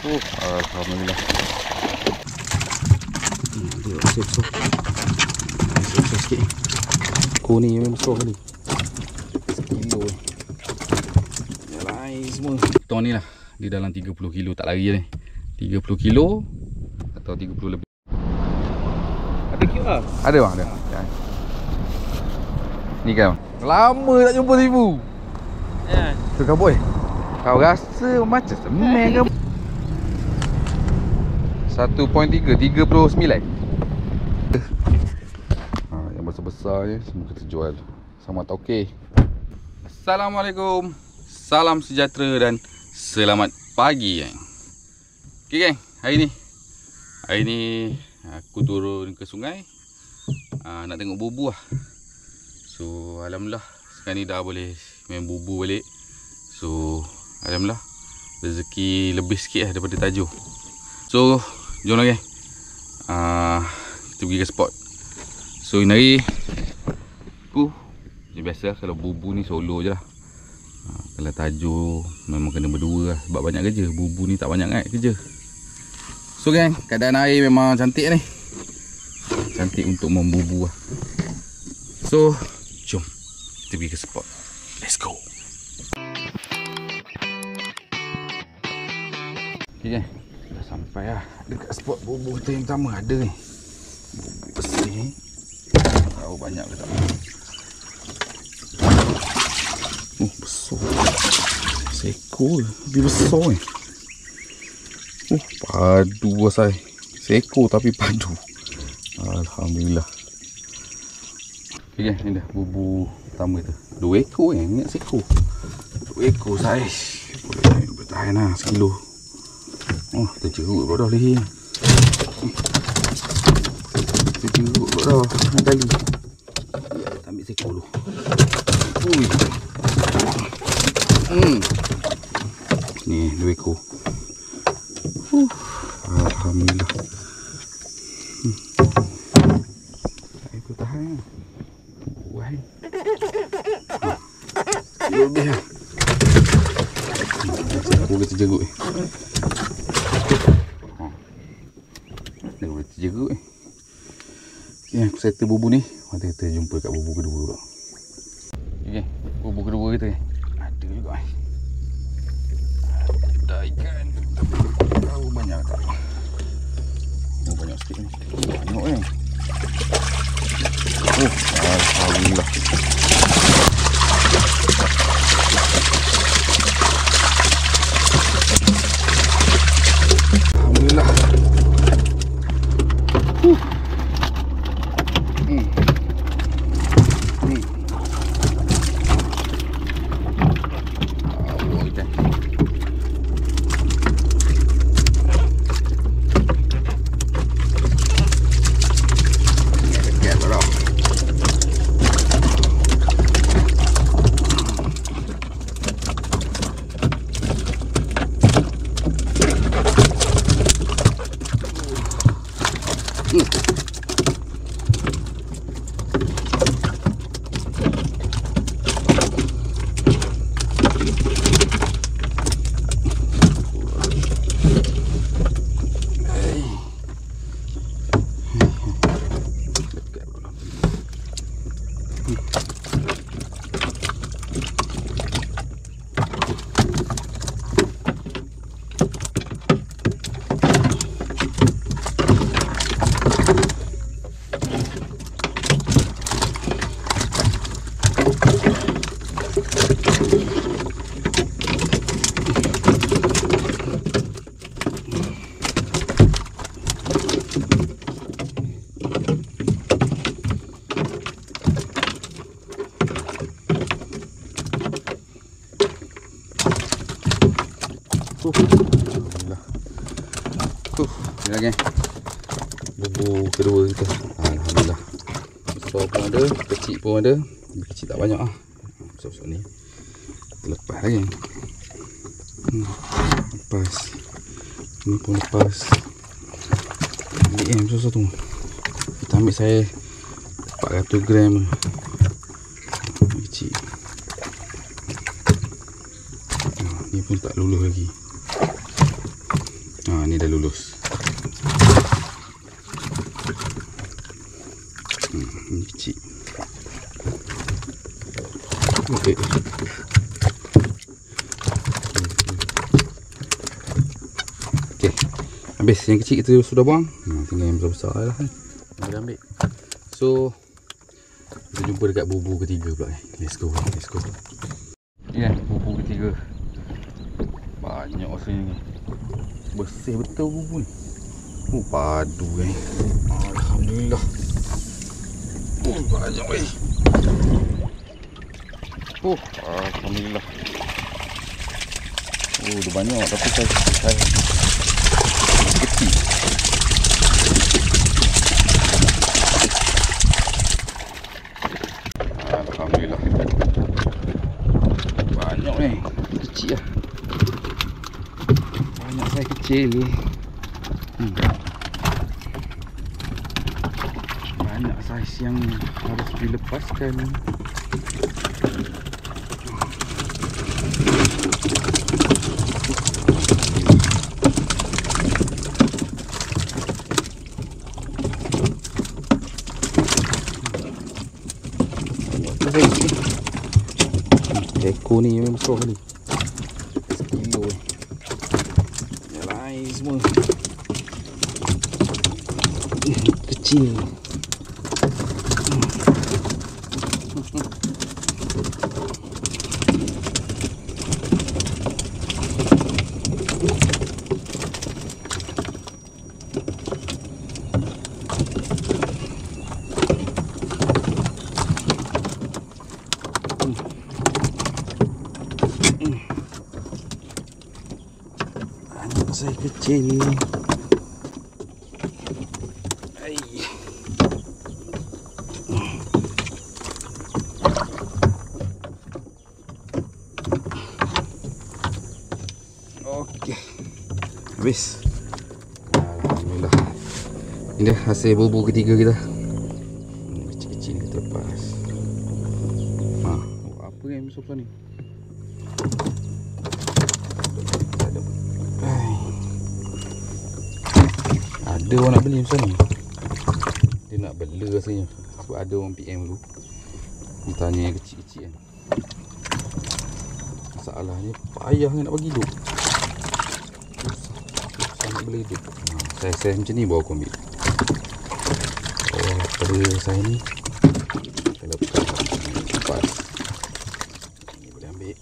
Alhamdulillah. Dia besar. Besar sikit. Ko ni memang besar kali. 1 kilo ni. Yalah semua. Ton ni lah. Dia dalam 30 kilo tak lari ni. 30 kilo atau 30 lebih. Ada kilo lah? Ada bang, ada. Ni kan. Lama tak jumpa Sifu. Ya. Tu kan boy. Kau rasa macam semen ke? 1.3, 39. Yang besar-besar je semua kita jual. Sama tak okey. Assalamualaikum. Salam sejahtera dan selamat pagi gang. Okey gang, hari ni aku turun ke sungai. Nak tengok bubu lah. So alhamdulillah sekarang ni dah boleh main bubu balik. So alhamdulillah rezeki lebih sikit lah daripada tajuk. So jom lah gang. Kita pergi ke spot. So ini hari aku biasa kalau bubu ni solo je lah. Kalau tajuk memang kena berdua lah. Sebab banyak kerja. Bubu ni tak banyak kan kerja. So gang, keadaan air memang cantik ni. Cantik untuk membubu lah. So jom kita pergi ke spot. Let's go. Okay gang, dah sampai lah dekat spot bubu kita yang pertama. Ada ni bubu bersih. Tahu banyak ke tak? Besar. Seekor lebih besar ni. Padu asal. Seekor tapi padu. Alhamdulillah. Okay gang, ni dah bubu pertama tu. 2 ekor ingat seekor. 2 ekor saiz. Boleh bertahan lah 1 kilo. Terjerut pula dah leher. Terjerut pula dah. Kali. Ya, kita ambil seekor dulu. Ui. Ni 2 ekor. Alhamdulillah. Saya bertahan. Wahai. Lebih lah. Seekor kita jerut ni. Dia boleh terjerut ni. Okay, aku settle bubu ni. Nanti kita jumpa kat bubu kedua pula. Okay, bubu kedua kita ni. Ada juga ni. Ada ikan. Tahu banyak tak? Banyak sikit ni. Tengok ni. Alhamdulillah. Alhamdulillah. Alhamdulillah. Ni lagi bubu kedua kita. Alhamdulillah. Besar pun ada, kecil pun ada. Kecil tak banyak ah. Besar-besar ni. Lepas lagi. Lepas. Ni pun lepas. Ambil yang besar tu. Kita ambil saya 400 gram. Kecil. Ni pun tak luluh lagi. Ni dah lulus. Ini kecil. Okey. Okey. Habis yang kecil kita sudah buang. Tinggal yang besar-besar lah kan. Kita ambil. So kita jumpa dekat bubu ketiga pula. Let's go. Ya, bubu ketiga. Banyak rasanya ni. Bersih betul bubu ni. Padu Alhamdulillah. Banyak weh. Alhamdulillah. Dah banyak tapi saya kecil. Alhamdulillah. Banyak ni. Kecil lah. Banyak saya kecil ni. Banyak saiz yang harus dilepaskan. Ekor ni memang besar kali. Sekilo ni. Yang lain semua kecil. Saya kecil. Okey. Habis. Alhamdulillah. Ini dah hasil bubu ketiga kita. Kecil-kecil kita lepas. Apa yang besar ni? Ada orang nak beli macam ni. Dia nak bela rasanya. Sebab ada orang PM dulu. Dia tanya yang kecil-kecil kan. Masalahnya payah nak bagi hidup. Susah nak bela hidup. Saya macam ni baru aku ambil. Pada saya ni kita lepas. Ni boleh ambil.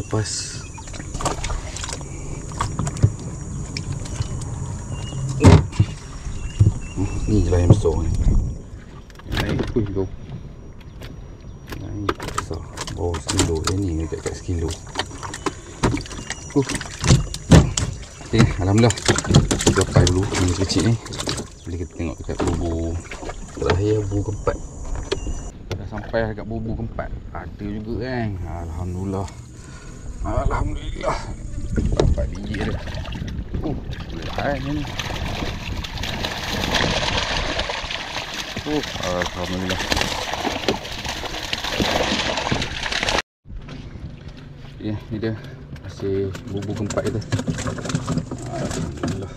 Lepas ni je lah yang besar ni. Yang lain kau yang besar bawah sekilo. Yang ni dekat sekilo. Okay, Alhamdulillah kita lepas dulu ni kecil ni. Jadi kita tengok dekat bubu terakhir, bubu keempat. Dah sampai dekat bubu keempat. Ada juga kan. Alhamdulillah. Alhamdulillah. Dapat biji dia. Lepas ni. Alhamdulillah. Ya, ni dia hasil bubu keempat kita. Alhamdulillah.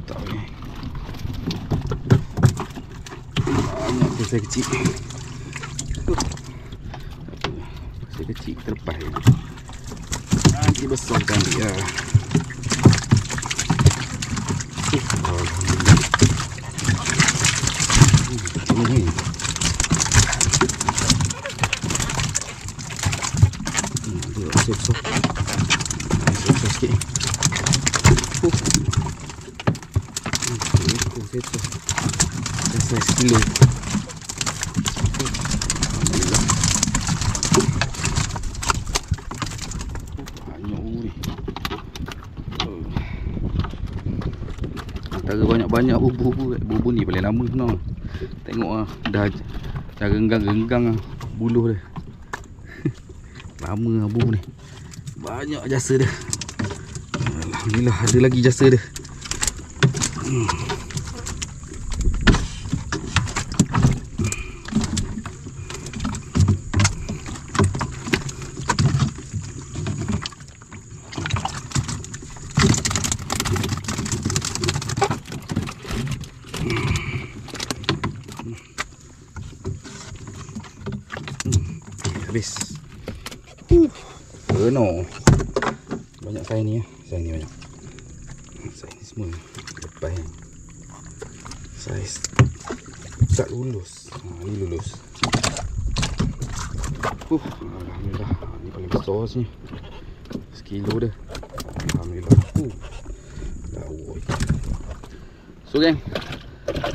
Tak ni. Banyak besar kecil. Kecil kita lepas ni. Nanti besar kita ambil lah. Alhamdulillah. Ini besar sikit. Besar sekilo. Antara banyak-banyak bubu ni paling lama sebenarnya. Tengok lah, dah renggang-renggang buluh dia. Lama lah bubu ni. Banyak jasa dia. Alhamdulillah ada lagi jasa dia. habis. No. Banyak saiz ni ya. Saiz ni banyak. Saiz ni semua lepas ni. Saiz tak lulus. Ni lulus. Alhamdulillah. Ni paling besar sini. Sekilo dia. Alhamdulillah. Lawa. So geng,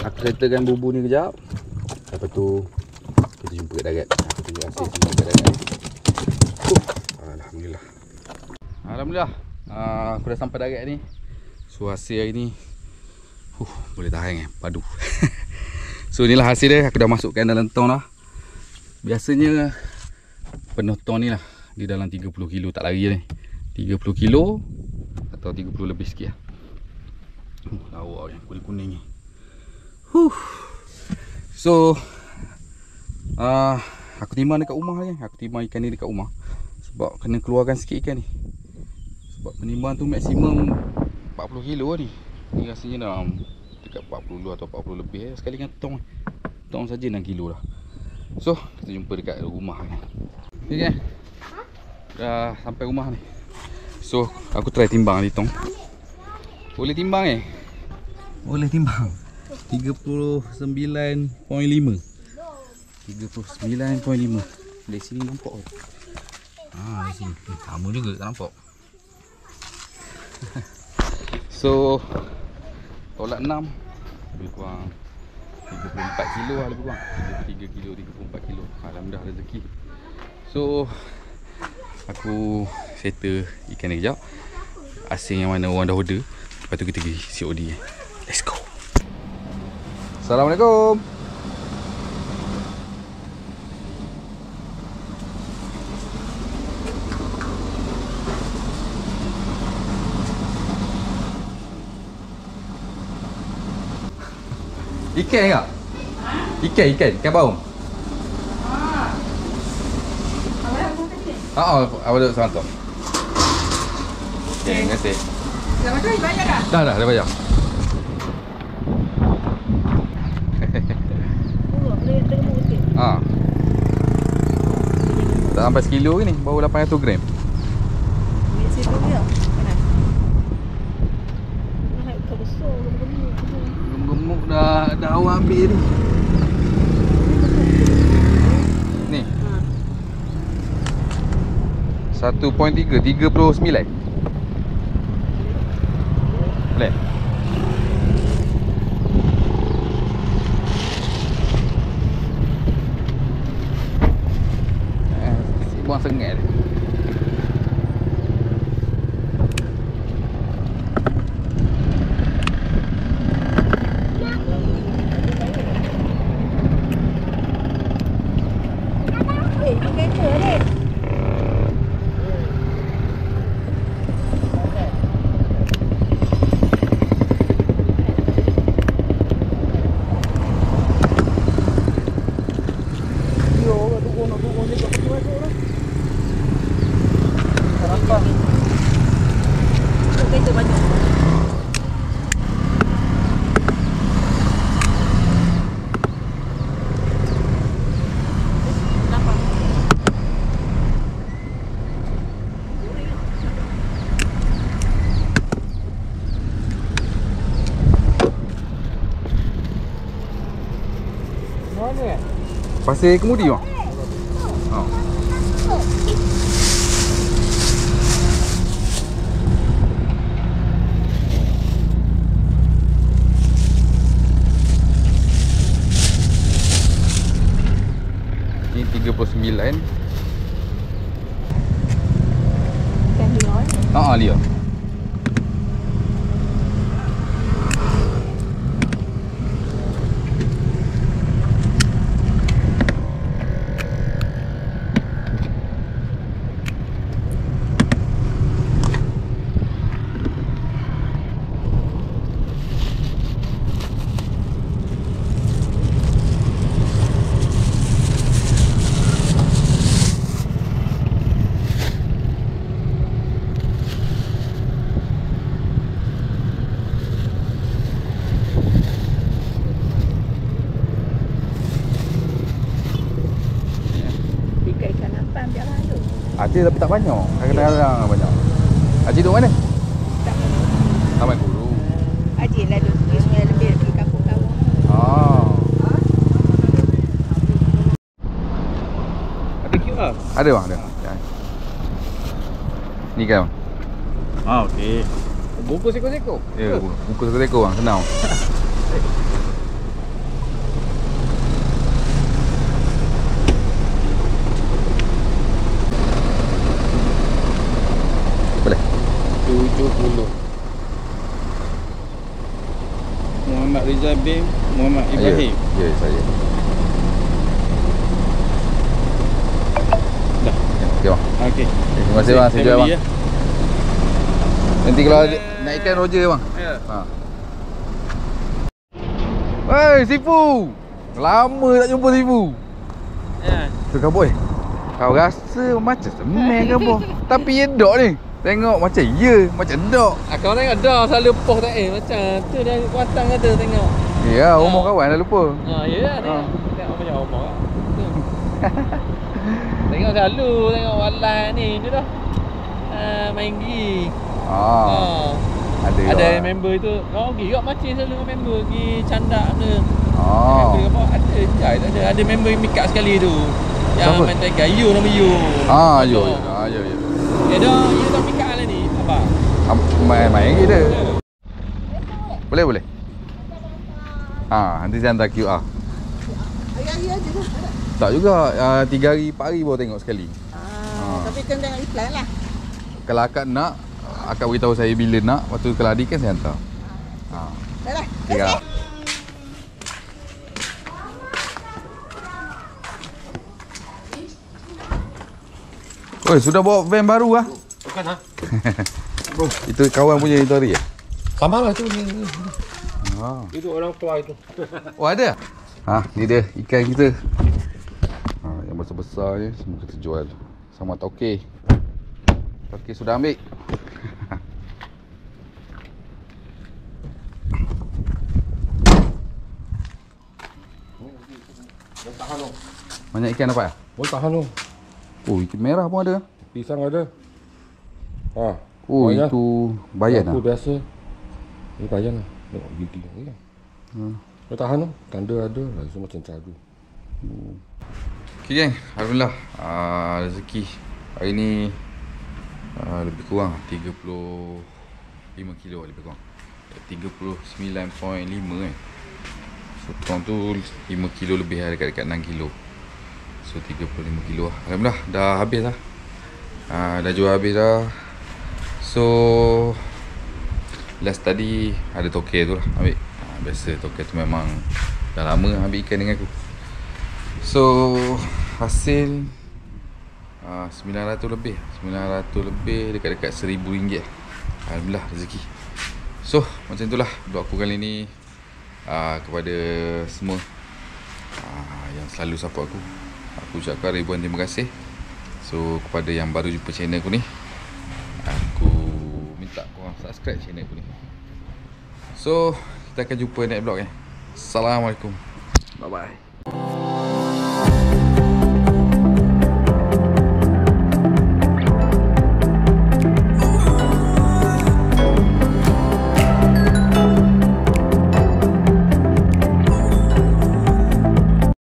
aku settlekan bubu ni kejap. Lepas tu kita jumpa kat darat. Aku tunjuk hasil semua kat darat. Alhamdulillah. Alhamdulillah. Aku dah sampai darat ni. So hasil hari ni boleh tahan padu. So inilah hasil dia. Aku dah masukkan dalam tong dah. Biasanya penuh tong ni lah di dalam 30 kilo, tak lari ni. 30 kilo atau 30 lebih sikit lah. Lawa yang kuning-kuning ni. So aku timbang dekat rumah kan. Aku timbang ikan ni dekat rumah. Sebab kena keluarkan sikit ikan ni. Sebab penimbang tu maksimum 40 kilo ni. Ni rasanya dalam dekat 40 atau 40 lebih sekali dengan tong. Tong saja 6 kilo dah. So kita jumpa dekat rumah kan. Okay kan? Dah sampai rumah ni. So aku try timbang ni tong. Boleh timbang Boleh timbang 39.5. 39.5. Dari sini nampak ke? Dari sini sama juga tak nampak. So tolak 6 lebih kurang 34 kilo lah, lebih kurang 33 kilo, 34 kilo. Alhamdulillah rezeki. So aku settle ikan ni kejap. Asing yang mana orang dah order. Lepas tu kita pergi COD. Let's go. Assalamualaikum. Ikan tak? Ikan baung. Awak duduk sana tu. Okay, terima kasih. Dah macam bayar dah? Dah bayar. Tak sampai sekilo ke ni, baru 800 gram. Ambil situ dia. Kanan. Nak kau besar gemuk. Gemuk dah awak ambil ni. Ni. 1.3 39. Boleh. Buang sengat dia. Pakai tu ni. Pasir kemudi bang? Ini 39. Ikan liar. Liar. ada tapi tak banyak. Kadang-kadang banyak. Haji duduk mana? Tak Taman Guru. Haji lah duduk pergi Sungai Lembir, pergi kampung kamu. Ada QR? Ada bang, ada. Ya. Ni kan bang? Okey. Bungkus ekor-ekor? Ya, buku seko-seko bang, senang. Boleh? 70. Muhammad Rizal bin Muhammad Ibrahim. Ya, saya. Dah. Okey bang. Okey. Terima kasih bang, saya jual bang. Ya. Nanti kalau naikkan Roger bang. Ya. Ha. Hei, Sifu. Lama tak jumpa Sifu. Ya. Tu kau boy. Kau rasa macam semen ke apa? Tapi ya dok ni. Tengok macam ya, macam dok. Kau tengok dah selalu poh tak macam tu dia kuatang ada tengok. Ya, umur kawan dah lupa. Ya tengok. Tengok macam umur kan. Tengok selalu tengok walan ni dah. Main gigi. Ada member tu. Pergi kat macam selalu dengan member pergi candak ke. Member apa? Ada. Ada member yang mikat sekali tu. Yang siapa? main tiger. You nama you. Yo. Ya dah, you dah mikat lah ni. Apa? Main kita. Boleh. Nanti saya hantar QR. Hari-hari aja tu. Tak juga, 3 hari 4 hari baru tengok sekali. Tapi kena tengok iklan lah. Kalau akak nak, akak beritahu saya bila nak. Lepas tu kalau adik kan saya hantar. Dah lah. Tiga. Oi, sudah bawa van baru ah? Bukan ha? Itu kawan punya itu hari ya? Sama lah tu. Itu orang tua itu. Oh ada? Ni dia ikan kita. Yang besar-besar ni semua kita jual. Sama tauke. Tauke sudah ambil. Banyak ikan dapat? Boleh tahan tu. Oh, ikan merah pun ada. Pisang ada. Oh, banyak. itu bayan Aku lah. biasa. Ini bayan lah. Tengok gigi ni kan. Boleh tahan tu. Tanda ada. Rasa macam cadu. Okay geng, alhamdulillah rezeki hari ni lebih kurang 35 kilo lebih kurang 39.5 kan. So tuang tu 5 kilo lebih lah, dekat-dekat 6 kilo. So 35 kilo lah. Alhamdulillah dah habis lah. Dah jual habis dah. So last tadi ada toke tu lah ambil. Biasa toke tu memang dah lama ambil ikan dengan aku. So hasil 900 lebih dekat-dekat RM1,000. Alhamdulillah rezeki. So macam itulah doa aku kali ni kepada semua yang selalu support aku. Aku ucapkan ribuan terima kasih. So kepada yang baru jumpa channel aku ni, aku minta korang subscribe channel aku ni. So kita akan jumpa next vlog. Assalamualaikum. Bye bye.